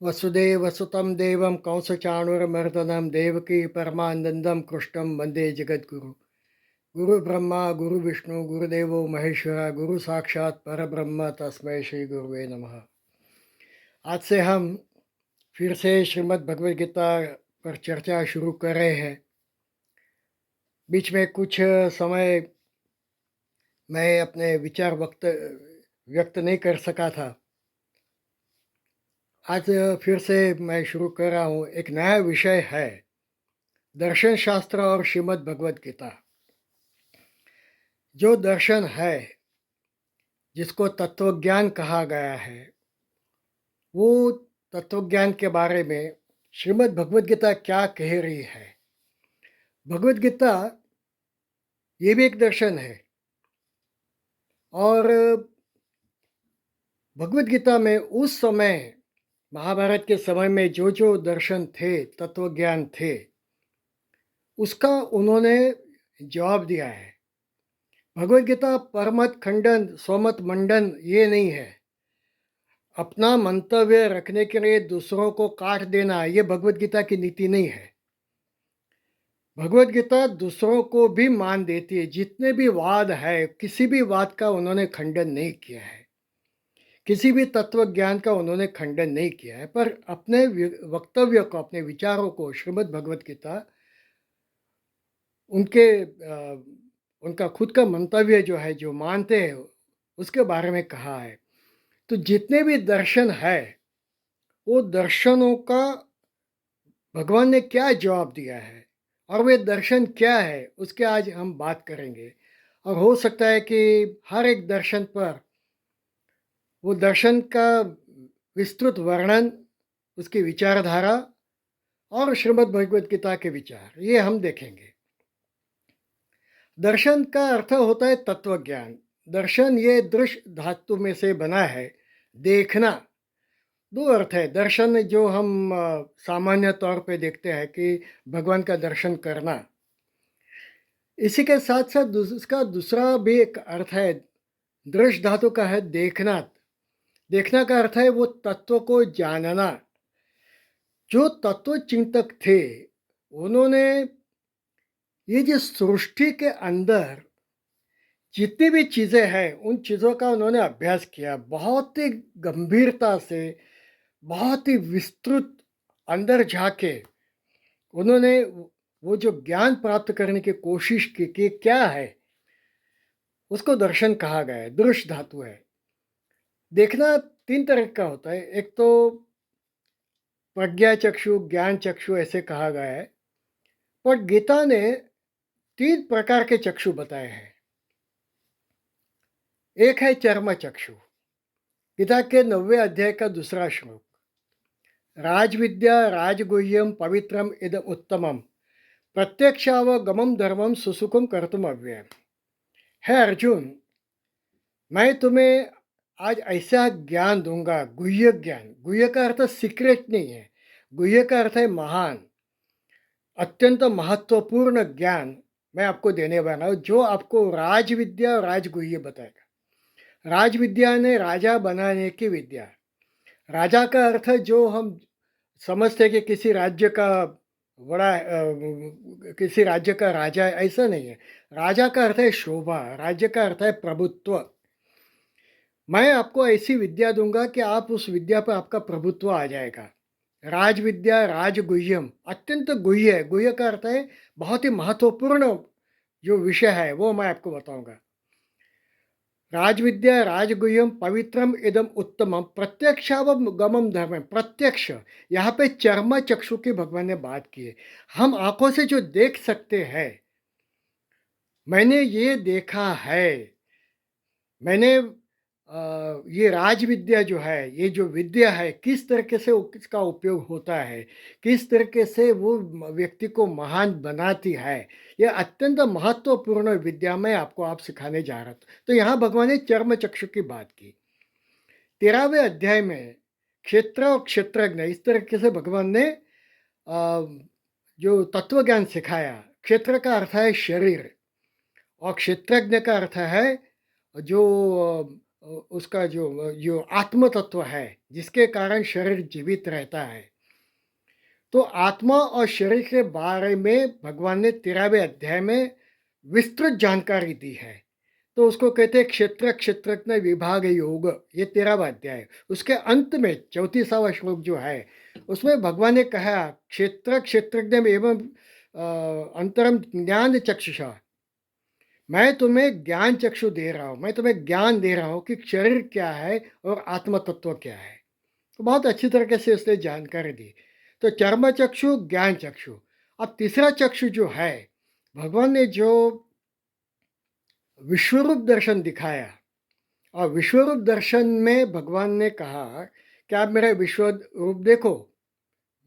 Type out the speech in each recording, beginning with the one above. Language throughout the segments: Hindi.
वसुदेवसुतं देवं कंसचाणूरमर्दनं देवकी परमानन्दं कृष्णं वन्दे जगद्गुरु। गुरुब्रह्मा गुरुविष्णु गुरुदेवो महेश्वरा गुरु साक्षात् परब्रह्म तस्मै श्री गुरुवे नमः। आज से हम फिर से श्रीमद् भगवद गीता पर चर्चा शुरू कर रहे हैं। बीच में कुछ समय मैं अपने विचार व्यक्त नहीं कर सका था। आज फिर से मैं शुरू कर रहा हूँ। एक नया विषय है दर्शन शास्त्र और श्रीमद् भगवद गीता। जो दर्शन है जिसको तत्वज्ञान कहा गया है, वो तत्वज्ञान के बारे में श्रीमद् भगवद गीता क्या कह रही है। भगवद गीता ये भी एक दर्शन है और भगवद गीता में उस समय महाभारत के समय में जो जो दर्शन थे, तत्वज्ञान थे, उसका उन्होंने जवाब दिया है। भगवद गीता परमत खंडन स्वमत मंडन ये नहीं है। अपना मंतव्य रखने के लिए दूसरों को काट देना ये भगवद गीता की नीति नहीं है। भगवद गीता दूसरों को भी मान देती है। जितने भी वाद है, किसी भी वाद का उन्होंने खंडन नहीं किया है, किसी भी तत्व ज्ञान का उन्होंने खंडन नहीं किया है, पर अपने वक्तव्य को, अपने विचारों को श्रीमद् भगवद गीता उनके उनका खुद का मंतव्य जो है, जो मानते हैं, उसके बारे में कहा है। तो जितने भी दर्शन है, वो दर्शनों का भगवान ने क्या जवाब दिया है और वे दर्शन क्या है, उसके आज हम बात करेंगे। और हो सकता है कि हर एक दर्शन पर वो दर्शन का विस्तृत वर्णन, उसकी विचारधारा और श्रीमद् भगवद गीता के विचार ये हम देखेंगे। दर्शन का अर्थ होता है तत्व ज्ञान। दर्शन ये दृश्य धातु में से बना है। देखना, दो अर्थ है। दर्शन जो हम सामान्य तौर पे देखते हैं कि भगवान का दर्शन करना, इसी के साथ साथ उसका दूसरा भी एक अर्थ है। दृश्य धातु का है देखना। देखना का अर्थ है वो तत्व को जानना। जो तत्व चिंतक थे, उन्होंने ये जो सृष्टि के अंदर जितनी भी चीज़ें हैं, उन चीज़ों का उन्होंने अभ्यास किया बहुत ही गंभीरता से, बहुत ही विस्तृत अंदर जाके उन्होंने वो जो ज्ञान प्राप्त करने की कोशिश की कि क्या है, उसको दर्शन कहा गया है। दृश्य धातु है। देखना तीन तरह का होता है। एक तो प्रज्ञा चक्षु, ज्ञान चक्षु ऐसे कहा गया है। पर गीता ने तीन प्रकार के चक्षु बताए हैं। एक है चर्म चक्षु। गीता के 9वें अध्याय का दूसरा श्लोक, राजविद्या राजगुह्यम पवित्रम इदम उत्तमम प्रत्यक्षावगमम धर्मम सुसुखम कर्तुम अव्ययम। है अर्जुन, मैं तुम्हें आज ऐसा ज्ञान दूंगा, गुह्य ज्ञान। गुह्य का अर्थ सीक्रेट नहीं है, गुह्य का अर्थ है महान, अत्यंत महत्वपूर्ण ज्ञान मैं आपको देने वाला हूँ, जो आपको राज विद्या और राजगुह्य बताएगा। राज विद्या ने राजा बनाने की विद्या। राजा का अर्थ जो हम समझते हैं कि किसी राज्य का बड़ा किसी राज्य का राजा है, ऐसा नहीं है। राजा का अर्थ है शोभा, राज्य का अर्थ है प्रभुत्व। मैं आपको ऐसी विद्या दूंगा कि आप उस विद्या पर आपका प्रभुत्व आ जाएगा। राज विद्या राजगुह्यम, अत्यंत गुह्य है। गुह्य का अर्थ है बहुत ही महत्वपूर्ण जो विषय है वो मैं आपको बताऊंगा। राजविद्या राजगुह्यम पवित्रम इदम उत्तमम प्रत्यक्षावगमम धर्म। प्रत्यक्ष, यहाँ पे चर्म चक्षु की भगवान ने बात की है। हम आंखों से जो देख सकते हैं, मैंने ये देखा है। मैंने ये राज विद्या जो है, ये जो विद्या है, किस तरीके से इसका उपयोग होता है, किस तरीके से वो व्यक्ति को महान बनाती है, ये अत्यंत महत्वपूर्ण विद्या मैं आपको आप सिखाने जा रहा था। तो यहाँ भगवान ने चर्म चक्षु की बात की। 13वें अध्याय में क्षेत्र और क्षेत्रज्ञ, इस तरीके से भगवान ने जो तत्व ज्ञान सिखाया। क्षेत्र का अर्थ है शरीर और क्षेत्रज्ञ का अर्थ है जो उसका जो आत्म तत्व है, जिसके कारण शरीर जीवित रहता है। तो आत्मा और शरीर के बारे में भगवान ने 13वें अध्याय में विस्तृत जानकारी दी है। तो उसको कहते हैं क्षेत्र क्षेत्रज्ञ विभाग योग, ये 13वां अध्याय है। उसके अंत में 34वां श्लोक जो है, उसमें भगवान ने कहा क्षेत्र क्षेत्रज्ञ एवं अंतरम ज्ञान चक्षुषा, मैं तुम्हें ज्ञान चक्षु दे रहा हूँ, मैं तुम्हें ज्ञान दे रहा हूँ कि शरीर क्या है और आत्म तत्व क्या है। तो बहुत अच्छी तरीके से उसने जानकारी दी। तो चर्म चक्षु, ज्ञान चक्षु। अब तीसरा चक्षु जो है, भगवान ने जो विश्वरूप दर्शन दिखाया, और विश्वरूप दर्शन में भगवान ने कहा कि आप मेरा विश्व रूप देखो,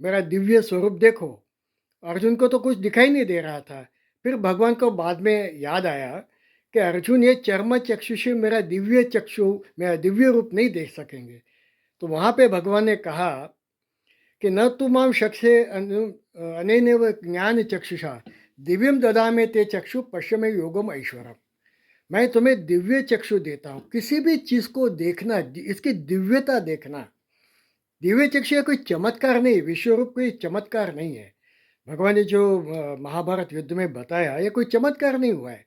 मेरा दिव्य स्वरूप देखो। अर्जुन को तो कुछ दिखाई नहीं दे रहा था। फिर भगवान को बाद में याद आया कि अर्जुन, ये चर्म चक्षु से मेरा दिव्य रूप नहीं देख सकेंगे। तो वहाँ पे भगवान ने कहा कि न तु मां शक्षे अनेनैव ज्ञान चक्षुषा दिव्यम ददामे ते चक्षु पश्चिमे योगम ऐश्वरम। मैं तुम्हें दिव्य चक्षु देता हूँ, किसी भी चीज़ को देखना, इसकी दिव्यता देखना। दिव्य चक्षु कोई चमत्कार नहीं, विश्व रूप कोई चमत्कार नहीं है। भगवान ने जो महाभारत युद्ध में बताया, ये कोई चमत्कार नहीं हुआ है।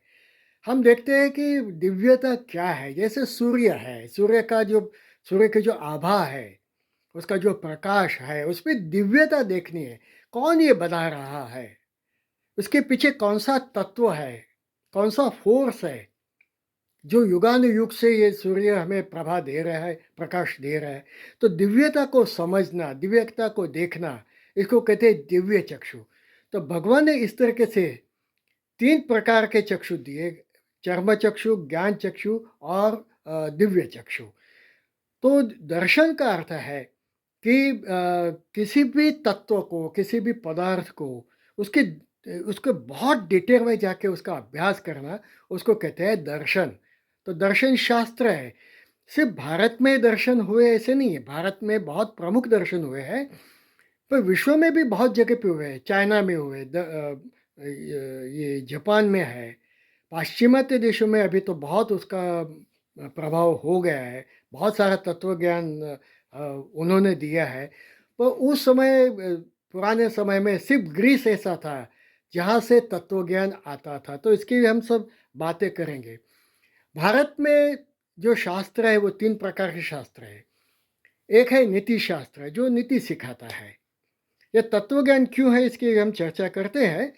हम देखते हैं कि दिव्यता क्या है। जैसे सूर्य है, सूर्य की जो आभा है, उसका जो प्रकाश है, उसमें दिव्यता देखनी है। कौन ये बना रहा है, उसके पीछे कौन सा तत्व है, कौन सा फोर्स है जो युगानुयुग से ये सूर्य हमें प्रभा दे रहा है, प्रकाश दे रहा है। तो दिव्यता को समझना, दिव्यता को देखना, इसको कहते हैं दिव्य चक्षु। तो भगवान ने इस तरीके से 3 प्रकार के चक्षु दिए, चर्म चक्षु, ज्ञान चक्षु और दिव्य चक्षु। तो दर्शन का अर्थ है कि किसी भी तत्व को, किसी भी पदार्थ को, उसके उसको बहुत डिटेल में जाके उसका अभ्यास करना, उसको कहते हैं दर्शन। तो दर्शन शास्त्र है। सिर्फ भारत में दर्शन हुए ऐसे नहीं है, भारत में बहुत प्रमुख दर्शन हुए हैं, पर विश्व में भी बहुत जगह पे हुए हैं। चाइना में हुए, ये जापान में है, पाश्चिमात्य देशों में अभी तो बहुत उसका प्रभाव हो गया है। बहुत सारा तत्व ज्ञान उन्होंने दिया है। पर उस समय पुराने समय में सिर्फ ग्रीस ऐसा था जहाँ से तत्व ज्ञान आता था। तो इसकी हम सब बातें करेंगे। भारत में जो शास्त्र है वो 3 प्रकार के शास्त्र है। एक है नीति शास्त्र, जो नीति सिखाता है। ये तत्व ज्ञान क्यों है, इसकी हम चर्चा करते हैं।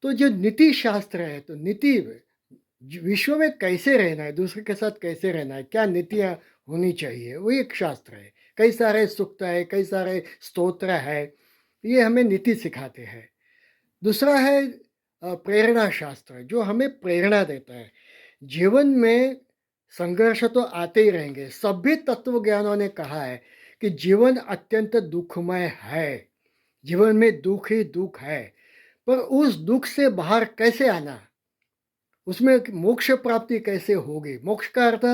तो जो नीति शास्त्र है, तो नीति विश्व में कैसे रहना है, दूसरे के साथ कैसे रहना है, क्या नीतियाँ होनी चाहिए, वो एक शास्त्र है। कई सारे सूक्त है, कई सारे स्तोत्र है, ये हमें नीति सिखाते हैं। दूसरा है प्रेरणा शास्त्र, जो हमें प्रेरणा देता है। जीवन में संघर्ष तो आते ही रहेंगे। सभी तत्व ज्ञानों ने कहा है कि जीवन अत्यंत दुखमय है, जीवन में दुख ही दुख है। पर उस दुख से बाहर कैसे आना, उसमें मोक्ष प्राप्ति कैसे होगी। मोक्ष का अर्थ,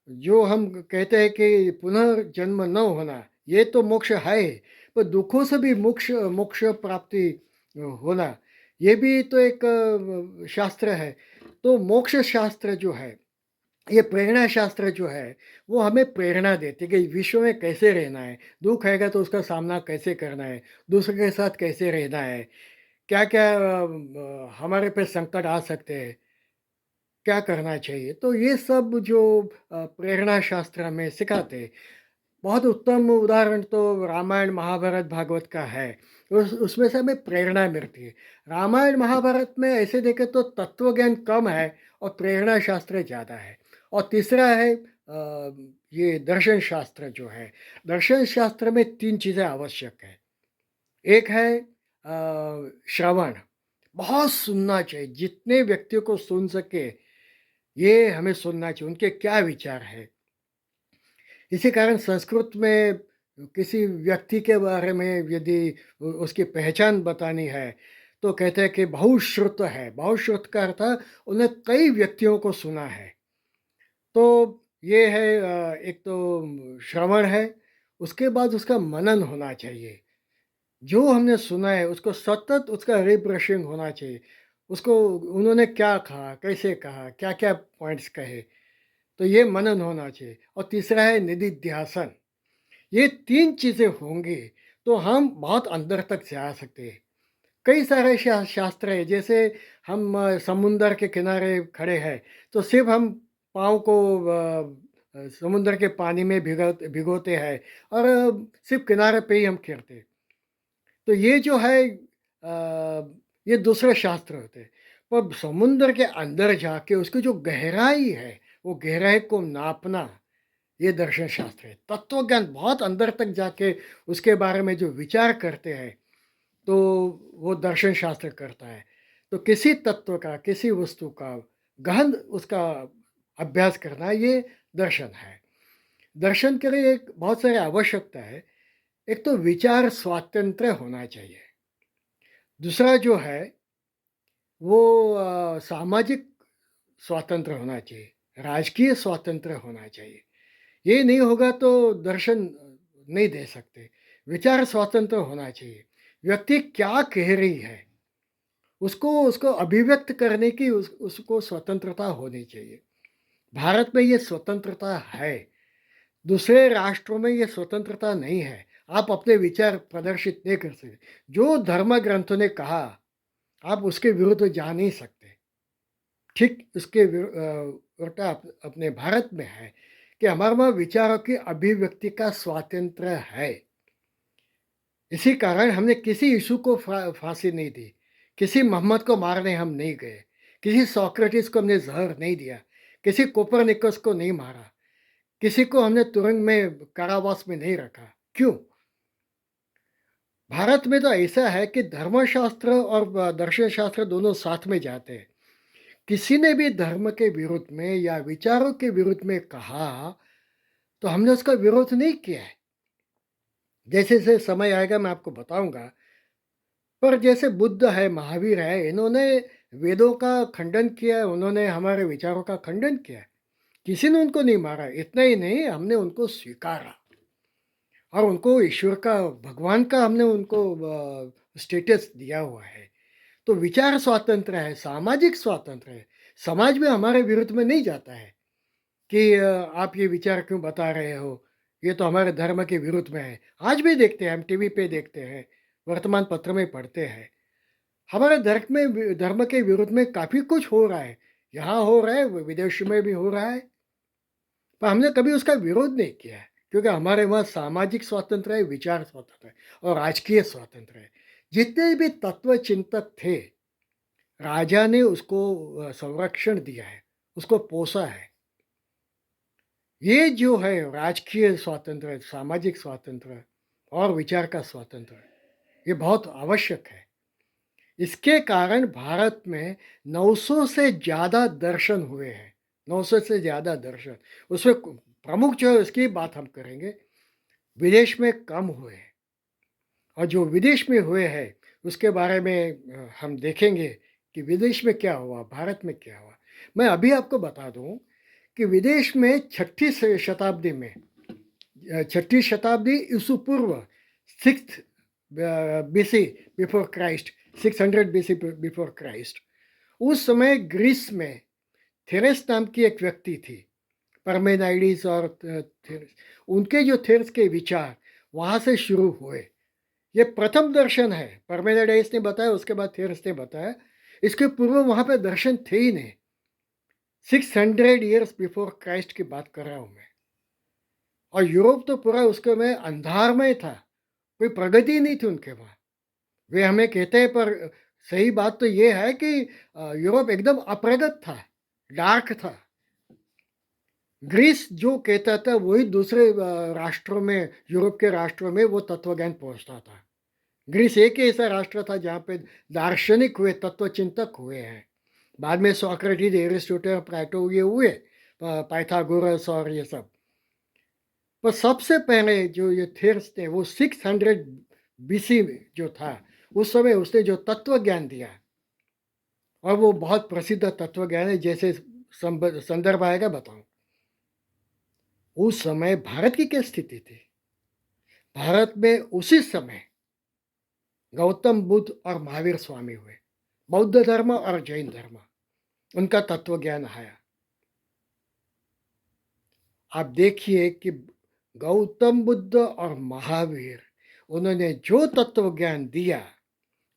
जो हम कहते हैं कि पुनर्जन्म न होना, ये तो मोक्ष है। पर दुखों से भी मोक्ष मोक्ष प्राप्ति होना, ये भी तो एक शास्त्र है। तो मोक्ष शास्त्र जो है, ये प्रेरणा शास्त्र जो है, वो हमें प्रेरणा देती है कि विश्व में कैसे रहना है, दुख आएगा तो उसका सामना कैसे करना है, दूसरे के साथ कैसे रहना है, क्या क्या हमारे पे संकट आ सकते हैं, क्या करना चाहिए। तो ये सब जो प्रेरणा शास्त्र हमें सिखाते हैं। बहुत उत्तम उदाहरण तो रामायण महाभारत भागवत का है। उसमें से हमें प्रेरणा मिलती है। रामायण महाभारत में ऐसे देखें तो तत्व ज्ञान कम है और प्रेरणा शास्त्र ज़्यादा है। और तीसरा है ये दर्शन शास्त्र जो है। दर्शन शास्त्र में 3 चीज़ें आवश्यक है। एक है श्रवण, बहुत सुनना चाहिए, जितने व्यक्तियों को सुन सके ये हमें सुनना चाहिए, उनके क्या विचार है। इसी कारण संस्कृत में किसी व्यक्ति के बारे में यदि उसकी पहचान बतानी है, तो कहते हैं कि बहुश्रुत है। बहुश्रुत का अर्थ है उन्हें कई व्यक्तियों को सुना है। तो ये है एक तो श्रवण है, उसके बाद उसका मनन होना चाहिए। जो हमने सुना है उसको सतत उसका रिब्रशिंग होना चाहिए। उसको उन्होंने क्या कहा, कैसे कहा, क्या-क्या पॉइंट्स कहे। तो ये मनन होना चाहिए। और तीसरा है निधिध्यासन। ये 3 चीज़ें होंगी तो हम बहुत अंदर तक जा सकते हैं। कई सारे शास्त्र है, जैसे हम समुंदर के किनारे खड़े हैं तो सिर्फ हम पाँव को समुंदर के पानी में भिगोते हैं और सिर्फ किनारे पे ही हम खेलते हैं। तो ये जो है ये दूसरे शास्त्र होते हैं। पर समुंदर के अंदर जाके उसकी जो गहराई है, वो गहराई को नापना, ये दर्शन शास्त्र है। तत्वज्ञान बहुत अंदर तक जाके उसके बारे में जो विचार करते हैं, तो वो दर्शन शास्त्र करता है। तो किसी तत्व का, किसी वस्तु का गहन उसका अभ्यास करना, ये दर्शन है। दर्शन के लिए एक बहुत सारी आवश्यकता है। एक तो विचार स्वातंत्र्य होना चाहिए। दूसरा जो है वो सामाजिक स्वातंत्र्य होना चाहिए, राजकीय स्वातंत्र्य होना चाहिए। ये नहीं होगा तो दर्शन नहीं दे सकते। विचार स्वातंत्र्य होना चाहिए। व्यक्ति क्या कह रही है, उसको उसको अभिव्यक्त करने की उसको स्वतंत्रता होनी चाहिए। भारत में ये स्वतंत्रता है, दूसरे राष्ट्रों में ये स्वतंत्रता नहीं है। आप अपने विचार प्रदर्शित नहीं कर सकते। जो धर्म ग्रंथों ने कहा, आप उसके विरुद्ध जा नहीं सकते। ठीक उसके उल्टा अपने भारत में है कि हमारे वहाँ विचारों की अभिव्यक्ति का स्वातंत्र्य है। इसी कारण हमने किसी यीशु को फांसी नहीं दी, किसी मोहम्मद को मारने हम नहीं गए, किसी सोक्रेटिस को हमने जहर नहीं दिया, किसी कोपरनिकस को नहीं मारा, किसी को हमने तुरंग में कारावास में नहीं रखा। क्यों? भारत में तो ऐसा है कि धर्मशास्त्र और दर्शन शास्त्र दोनों साथ में जाते हैं। किसी ने भी धर्म के विरुद्ध में या विचारों के विरुद्ध में कहा, तो हमने उसका विरोध नहीं किया है। जैसे जैसे समय आएगा मैं आपको बताऊंगा। पर जैसे बुद्ध है, महावीर है, इन्होंने वेदों का खंडन किया है, उन्होंने हमारे विचारों का खंडन किया है। किसी ने उनको नहीं मारा। इतना ही नहीं, हमने उनको स्वीकारा और उनको ईश्वर का, भगवान का हमने उनको स्टेटस दिया हुआ है। तो विचार स्वातंत्र्य है, सामाजिक स्वातंत्र्य है। समाज में हमारे विरुद्ध में नहीं जाता है कि आप ये विचार क्यों बता रहे हो, ये तो हमारे धर्म के विरुद्ध में है। आज भी देखते हैं, हम टीवी पे देखते हैं, वर्तमान पत्र में पढ़ते हैं, हमारे धर्म के विरुद्ध में काफ़ी कुछ हो रहा है। यहाँ हो रहा है, विदेश में भी हो रहा है, पर हमने कभी उसका विरोध नहीं किया है, क्योंकि हमारे वहाँ सामाजिक स्वातंत्र्य है, विचार स्वतंत्र है और राजकीय स्वातंत्र्य है। जितने भी तत्व चिंतक थे, राजा ने उसको संरक्षण दिया है, उसको पोसा है। ये जो है राजकीय स्वातंत्र्य, सामाजिक स्वातंत्र्य और विचार का स्वातंत्र्य, ये बहुत आवश्यक है। इसके कारण भारत में 900 से ज़्यादा दर्शन हुए हैं। 900 से ज़्यादा दर्शन, उसमें प्रमुख जो है उसकी बात हम करेंगे। विदेश में कम हुए हैं और जो विदेश में हुए हैं उसके बारे में हम देखेंगे कि विदेश में क्या हुआ, भारत में क्या हुआ। मैं अभी आपको बता दूं कि विदेश में छठी शताब्दी में, छठी शताब्दी ईसु पूर्व, 6th BC before Christ, 600 BC before Christ, उस समय ग्रीस में थेरेस नाम की एक व्यक्ति थी। परमेनाइडिस और थेरेस, उनके जो थेरेस के विचार वहाँ से शुरू हुए। ये प्रथम दर्शन है। परमेनाइडिस ने बताया, उसके बाद थेरेस ने बताया। इसके पूर्व वहाँ पे दर्शन थे ही नहीं। 600 ईयर्स बिफोर क्राइस्ट की बात कर रहा हूँ मैं। और यूरोप तो पूरा उसके में अंधार में था, कोई प्रगति नहीं थी उनके वहाँ। वे हमें कहते हैं, पर सही बात तो ये है कि यूरोप एकदम अप्रगत था, डार्क था। ग्रीस जो कहता था वही दूसरे राष्ट्रों में, यूरोप के राष्ट्रों में वो तत्वज्ञान पहुंचता था। ग्रीस एक ही ऐसा राष्ट्र था जहाँ पे दार्शनिक हुए, तत्वचिंतक हुए हैं। बाद में सोक्रेटिस, एरिस्टोटल, प्लेटो ये हुए, पाइथागोरस और ये सब। पर सबसे पहले जो ये थेर्स थे वो 600 BC में जो था, उस समय उसने जो तत्व ज्ञान दिया, और वो बहुत प्रसिद्ध तत्व ज्ञान है। जैसे संदर्भ आएगा बताऊं। उस समय भारत की क्या स्थिति थी? भारत में उसी समय गौतम बुद्ध और महावीर स्वामी हुए। बौद्ध धर्म और जैन धर्म, उनका तत्व ज्ञान आया। आप देखिए कि गौतम बुद्ध और महावीर, उन्होंने जो तत्व ज्ञान दिया,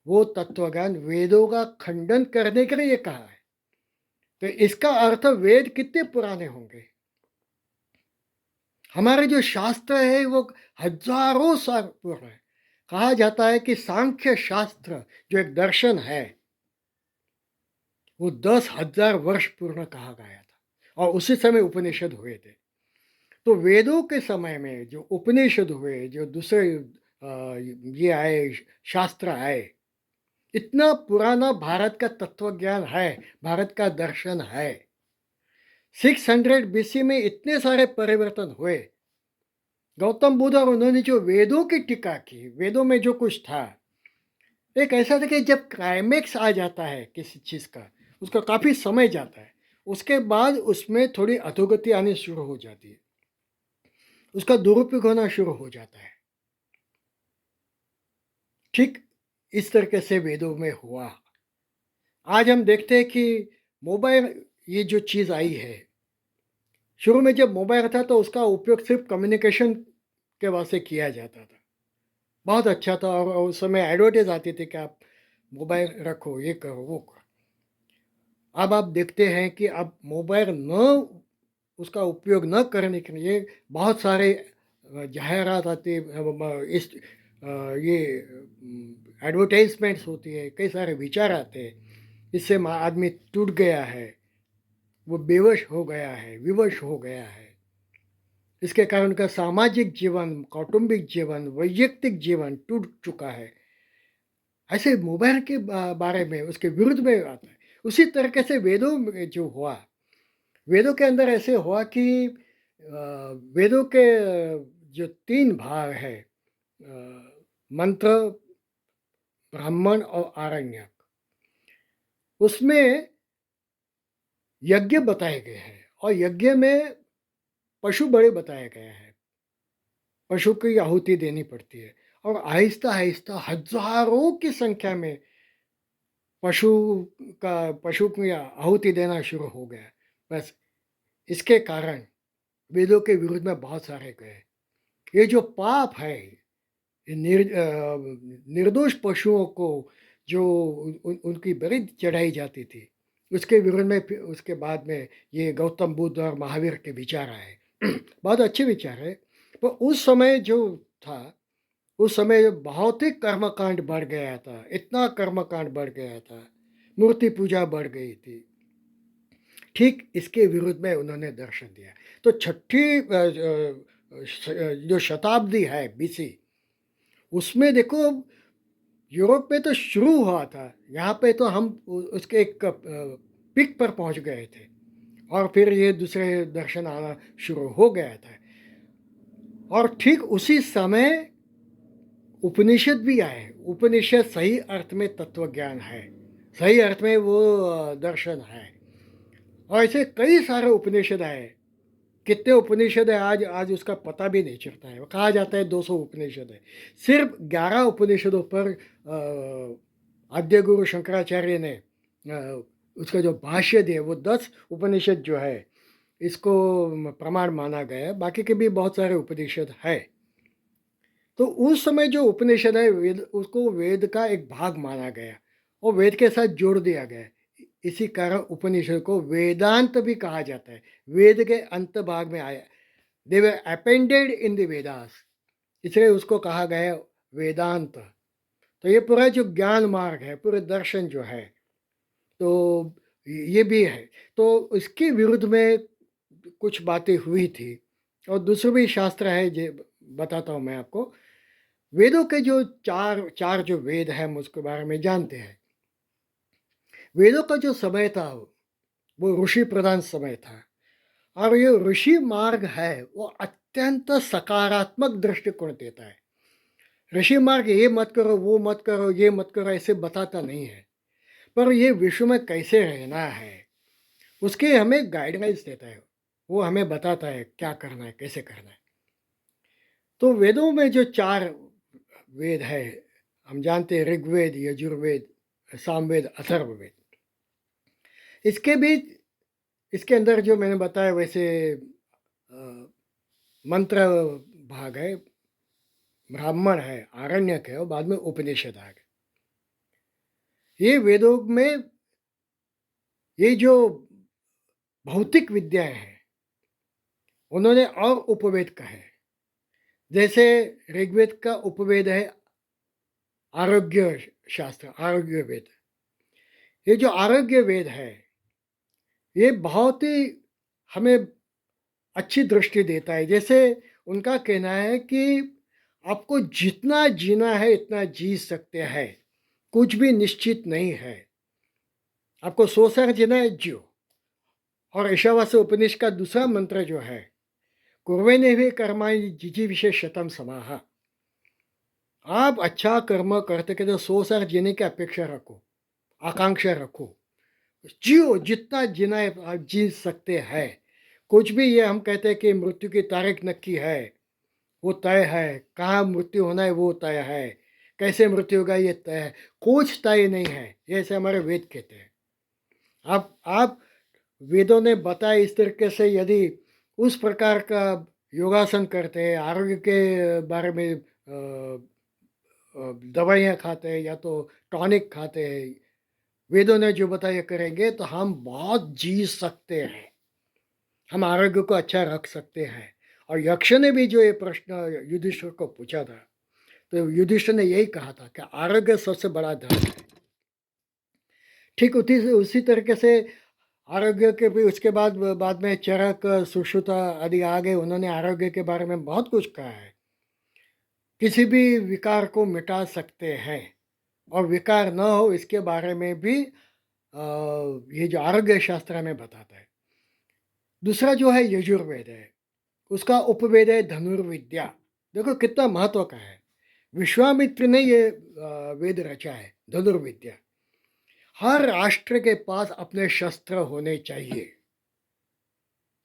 वो तत्व ज्ञान वेदों का खंडन करने के लिए कहा है। तो इसका अर्थ वेद कितने पुराने होंगे? हमारे जो शास्त्र है वो हजारों साल पुराना है। कहा जाता है कि सांख्य शास्त्र जो एक दर्शन है, वो 10,000 वर्ष पूर्ण कहा गया था और उसी समय उपनिषद हुए थे। तो वेदों के समय में जो उपनिषद हुए, जो दूसरे ये आए, शास्त्र आए, इतना पुराना भारत का तत्वज्ञान है, भारत का दर्शन है। 600 बीसी में इतने सारे परिवर्तन हुए। गौतम बुद्ध और उन्होंने जो वेदों की टीका की, वेदों में जो कुछ था, एक ऐसा था कि जब क्लाइमेक्स आ जाता है किसी चीज़ का, उसका काफ़ी समय जाता है, उसके बाद उसमें थोड़ी अधोगति आनी शुरू हो जाती है, उसका दुरुपयोग होना शुरू हो जाता है। ठीक इस तरीके से वेदों में हुआ। आज हम देखते हैं कि मोबाइल, ये जो चीज़ आई है, शुरू में जब मोबाइल था तो उसका उपयोग सिर्फ कम्युनिकेशन के वास्ते किया जाता था। बहुत अच्छा था और उस समय एडवर्टाइज आती थी कि आप मोबाइल रखो, ये करो, वो करो। अब आप देखते हैं कि अब मोबाइल न, उसका उपयोग न करने के लिए बहुत सारे जाहिरात आती है, इस ये एडवर्टाइजमेंट्स होती है, कई सारे विचार आते हैं। इससे आदमी टूट गया है, वो बेवश हो गया है, विवश हो गया है। इसके कारण उनका सामाजिक जीवन, कौटुंबिक जीवन, वैयक्तिक जीवन टूट चुका है। ऐसे मोबाइल के बारे में, उसके विरुद्ध में आता है। उसी तरीके से वेदों में जो हुआ, वेदों के अंदर ऐसे हुआ कि वेदों के जो 3 भाग है, मंत्र, ब्राह्मण और आरण्यक, उसमें यज्ञ बताए गए हैं और यज्ञ में पशु बड़े बताए गए हैं। पशु की आहुति देनी पड़ती है और आहिस्ता-आहिस्ता हज़ारों की संख्या में पशु पशु की आहुति देना शुरू हो गया। बस इसके कारण वेदों के विरुद्ध में बहुत सारे गए। ये जो पाप है, ये निर्दोष पशुओं को जो उनकी बलि चढ़ाई जाती थी, उसके विरोध में फिर उसके बाद में ये गौतम बुद्ध और महावीर के विचार आए। बहुत अच्छे विचार है। पर उस समय जो था, उस समय बहुत ही कर्मकांड बढ़ गया था, इतना कर्मकांड बढ़ गया था, मूर्ति पूजा बढ़ गई थी। ठीक इसके विरुद्ध में उन्होंने दर्शन दिया। तो छठी जो शताब्दी है बीसी, उसमें देखो यूरोप में तो शुरू हुआ था, यहाँ पे तो हम उसके एक पीक पर पहुँच गए थे और फिर ये दूसरे दर्शन आना शुरू हो गया था। और ठीक उसी समय उपनिषद भी आए। उपनिषद सही अर्थ में तत्व ज्ञान है, सही अर्थ में वो दर्शन है। और ऐसे कई सारे उपनिषद आए। कितने उपनिषद है आज, आज उसका पता भी नहीं चलता है। कहा जाता है 200 उपनिषद है। सिर्फ 11 उपनिषदों पर आद्य गुरु शंकराचार्य ने उसका जो भाष्य दिया, वो 10 उपनिषद जो है, इसको प्रमाण माना गया है। बाकी के भी बहुत सारे उपनिषद है। तो उस समय जो उपनिषद है, वेद, उसको वेद का एक भाग माना गया और वेद के साथ जोड़ दिया गया। इसी कारण उपनिषद को वेदांत भी कहा जाता है। वेद के अंत भाग में आया, दे वर अपेंडेड इन द वेदास, इसलिए उसको कहा गया वेदांत। तो ये पूरा जो ज्ञान मार्ग है, पूरे दर्शन जो है, तो ये भी है। तो इसके विरुद्ध में कुछ बातें हुई थी और दूसरे भी शास्त्र है, जो बताता हूँ मैं आपको। वेदों के जो चार चार जो वेद हैं, हम उसके बारे में जानते हैं। वेदों का जो समय था, वो ऋषि प्रधान समय था और ये ऋषि मार्ग है, वो अत्यंत सकारात्मक दृष्टिकोण देता है। ऋषि मार्ग ये मत करो, वो मत करो, ये मत करो, ऐसे बताता नहीं है, पर ये विश्व में कैसे रहना है उसके हमें गाइडलाइंस देता है। वो हमें बताता है क्या करना है, कैसे करना है। तो वेदों में जो चार वेद है, हम जानते हैं, ऋग्वेद, यजुर्वेद, सामवेद, अथर्ववेद। इसके भी, इसके अंदर जो मैंने बताया वैसे अ, मंत्र भाग है, ब्राह्मण है, आरण्यक है और बाद में उपनिषद आ गए। ये वेदों में ये जो भौतिक विद्याएँ हैं, उन्होंने और उपवेद कहे हैं। जैसे ऋग्वेद का उपवेद है आरोग्य शास्त्र, आरोग्य वेद। ये जो आरोग्य वेद है, ये बहुत ही हमें अच्छी दृष्टि देता है। जैसे उनका कहना है कि आपको जितना जीना है इतना जी सकते हैं, कुछ भी निश्चित नहीं है। आपको 100 साल जीना है, जियो। और ईशावास्य उपनिषद का दूसरा मंत्र जो है, कुर्वन्नेह कर्माणि जिजीविषे शतम समाह। आप अच्छा कर्म करते करते 100 साल जीने की अपेक्षा रखो, आकांक्षा रखो। जियो, जितना जीना है आप जी सकते हैं। कुछ भी ये हम कहते हैं कि मृत्यु की तारीख नक्की है, वो तय है, कहाँ मृत्यु होना है वो तय है, कैसे मृत्यु होगा ये तय है, कुछ तय नहीं है, ये ऐसे हमारे वेद कहते हैं। आप वेदों ने बताया इस तरीके से यदि उस प्रकार का योगासन करते हैं, आरोग्य के बारे में दवाइयाँ खाते हैं या तो टॉनिक खाते हैं, वेदों ने जो बताया करेंगे तो हम बहुत जी सकते हैं, हम आरोग्य को अच्छा रख सकते हैं। और यक्ष ने भी जो ये प्रश्न युधिष्ठिर को पूछा था, तो युधिष्ठिर ने यही कहा था कि आरोग्य सबसे बड़ा धन है। ठीक उसी तरीके से आरोग्य के भी उसके बाद में चरक, सुश्रुता आदि आ गए, उन्होंने आरोग्य के बारे में बहुत कुछ कहा है। किसी भी विकार को मिटा सकते हैं और विकार न हो इसके बारे में भी ये जो आरोग्य शास्त्र हमें बताता है। दूसरा जो है यजुर्वेद है, उसका उपवेद है धनुर्विद्या। देखो कितना महत्व का है। विश्वामित्र ने ये वेद रचा है धनुर्विद्या। हर राष्ट्र के पास अपने शस्त्र होने चाहिए।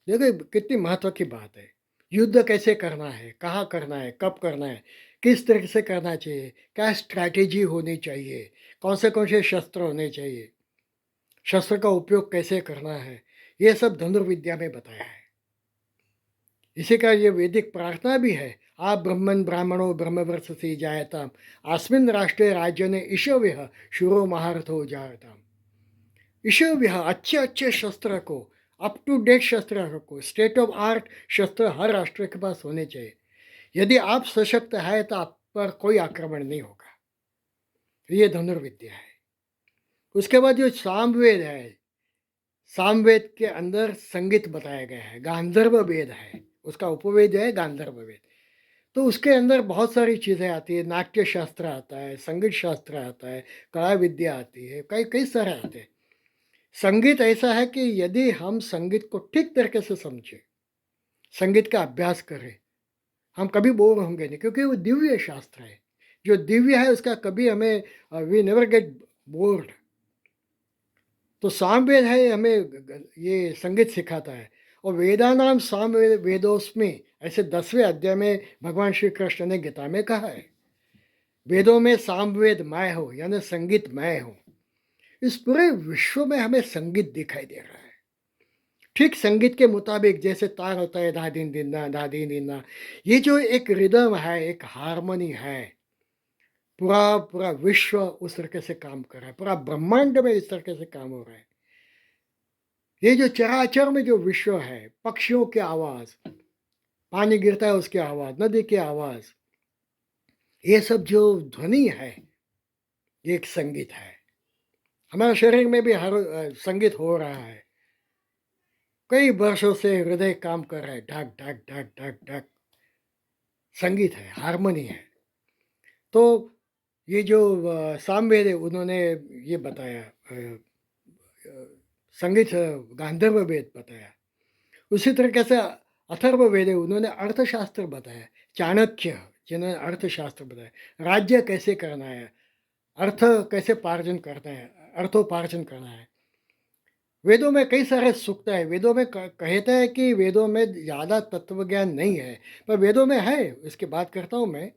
देखो कितनी महत्व की बात है। युद्ध कैसे करना है, कहाँ करना है, कब करना है, किस तरह से करना चाहिए, क्या स्ट्रैटेजी होनी चाहिए, कौन से शस्त्र होने चाहिए, शस्त्र का उपयोग कैसे करना है, ये सब धनुर्विद्या में बताया है। इसी का ये वैदिक प्रार्थना भी है। आप ब्रह्मन् ब्राह्मणो ब्रह्मवर्चसी जायताम, अस्मिन् राष्ट्रे राज्य ने ईशव्य शूरो महारथो जायताम। ईशव्य अच्छे अच्छे शस्त्र को, अप टू डेट शस्त्र रखो, स्टेट ऑफ आर्ट शस्त्र हर राष्ट्र के पास होने चाहिए। यदि आप सशक्त है तो आप पर कोई आक्रमण नहीं होगा। ये धनुर्विद्या है। उसके बाद जो सामवेद है, सामवेद के अंदर संगीत बताया गया है, गांधर्व वेद है, उसका उपवेद है गांधर्व वेद। तो उसके अंदर बहुत सारी चीज़ें आती है, नाट्य शास्त्र आता है, संगीत शास्त्र आता है, कला विद्या आती है, कई कई सारे आते हैं। संगीत ऐसा है कि यदि हम संगीत को ठीक तरीके से समझें, संगीत का अभ्यास करें, हम कभी बोर होंगे नहीं, क्योंकि वो दिव्य शास्त्र है। जो दिव्य है उसका कभी हमें वी नेवर गेट बोर्ड। तो सामवेद है हमें ये संगीत सिखाता है। और वेदानाम सामवेद वेदोस्मि, ऐसे 10वें अध्याय में भगवान श्री कृष्ण ने गीता में कहा है, वेदों में सामवेद मैं हो, यानी संगीत मैं हूँ। इस पूरे विश्व में हमें संगीत दिखाई दे रहा है। ठीक संगीत के मुताबिक जैसे तार होता है, धा दिन दिन ना, धा दिन दिन ना, ये जो एक रिदम है, एक हारमोनी है, पूरा पूरा विश्व उस तरीके से काम कर रहा है, पूरा ब्रह्मांड में इस तरीके से काम हो रहा है। ये जो चराचर में जो विश्व है, पक्षियों की आवाज़, पानी गिरता है उसकी आवाज़, नदी की आवाज़, ये सब जो ध्वनि है, ये एक संगीत है। हमारे शरीर में भी हर संगीत हो रहा है। कई वर्षों से हृदय काम कर रहा है, ढक ढक ढक ढक ढक। संगीत है, हारमोनी है। तो ये जो सामवेद है, उन्होंने ये बताया, अ, संगीत गांधर्व वेद बताया। उसी तरीके से अथर्ववेद है, उन्होंने अर्थशास्त्र बताया। चाणक्य जिन्होंने अर्थशास्त्र बताया, राज्य कैसे करना है, अर्थ कैसे पार्जन करना है, अर्थोपार्जन करना है। वेदों में कई सारे सूक्त है। वेदों में कहते हैं कि वेदों में ज़्यादा तत्व ज्ञान नहीं है, पर वेदों में है। इसकी बात करता हूँ मैं।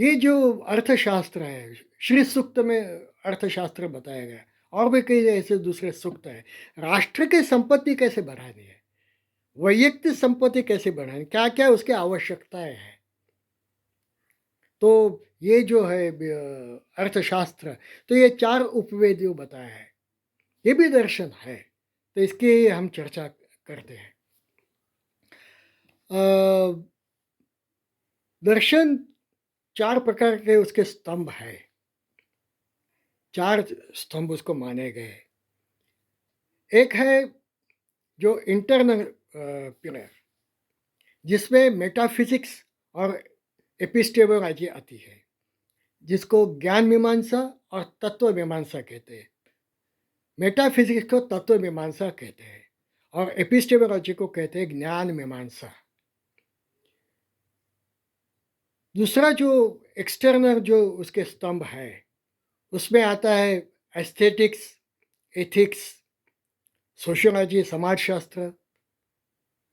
ये जो अर्थशास्त्र है, श्री सूक्त में अर्थशास्त्र बताया गया, और भी कई ऐसे दूसरे सूक्त है। राष्ट्र की संपत्ति कैसे बढ़ानी है, वैयक्तिक संपत्ति कैसे बढ़ाएँ, क्या-क्या उसकी आवश्यकताएँ हैं। तो ये जो है अर्थशास्त्र, तो ये 4 उपवेदियों बताया है। ये भी दर्शन है, तो इसकी हम चर्चा करते हैं। अ, दर्शन 4 प्रकार के उसके स्तंभ हैं, 4 स्तंभ उसको माने गए। एक है जो इंटरनल पिलर, जिसमें मेटाफिज़िक्स और एपिस्टेमोलॉजी आती है, जिसको ज्ञान मीमांसा और तत्व मीमांसा कहते हैं। मेटाफिज़िक्स को तत्व मीमांसा कहते हैं और एपिस्टेमोलॉजी को कहते हैं ज्ञान मीमांसा। दूसरा जो एक्सटर्नल जो उसके स्तंभ है, उसमें आता है एस्थेटिक्स, एथिक्स, सोशियोलॉजी, समाजशास्त्र,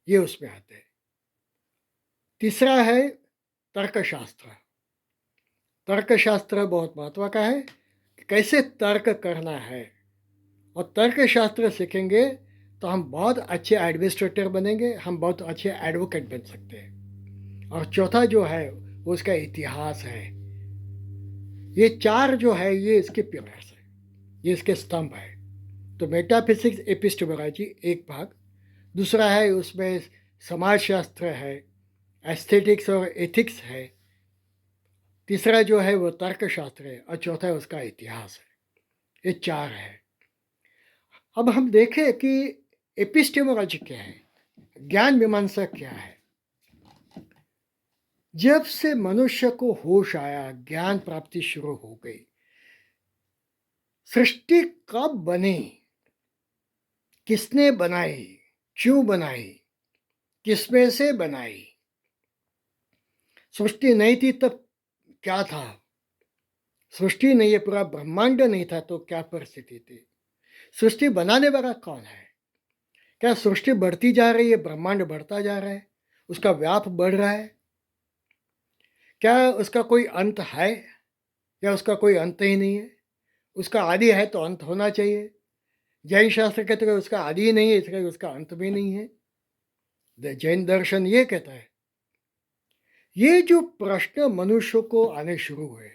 ये उसमें आते हैं। तीसरा है तर्कशास्त्र। तर्कशास्त्र बहुत महत्व का है, कि कैसे तर्क करना है, और तर्कशास्त्र सीखेंगे तो हम बहुत अच्छे एडमिनिस्ट्रेटर बनेंगे, हम बहुत अच्छे एडवोकेट बन सकते हैं। और चौथा जो है वो उसका इतिहास है। ये 4 जो है ये इसके पिलर्स हैं, ये इसके स्तंभ है। तो मेटाफिजिक्स एपिस्टेमोलॉजी एक भाग, दूसरा है उसमें समाजशास्त्र है, एस्थेटिक्स और एथिक्स है, तीसरा जो है वो तर्कशास्त्र है, और चौथा है उसका इतिहास है। ये 4 है। अब हम देखें कि एपिस्टेमोलॉजी क्या है, ज्ञान मीमांसा क्या है। जब से मनुष्य को होश आया, ज्ञान प्राप्ति शुरू हो गई। सृष्टि कब बनी, किसने बनाई, क्यों बनाई, किसमें से बनाई। सृष्टि नहीं थी तब क्या था, सृष्टि नहीं है, पूरा ब्रह्मांड नहीं था तो क्या परिस्थिति थी। सृष्टि बनाने वाला कौन है। क्या सृष्टि बढ़ती जा रही है, ब्रह्मांड बढ़ता जा रहा है, उसका व्याप बढ़ रहा है। क्या उसका कोई अंत है, या उसका कोई अंत ही नहीं है। उसका आदि है तो अंत होना चाहिए। जैन शास्त्र कहते हैं उसका आदि ही नहीं है, इसलिए उसका अंत भी नहीं है। जैन दर्शन ये कहता है। ये जो प्रश्न मनुष्य को आने शुरू हुए,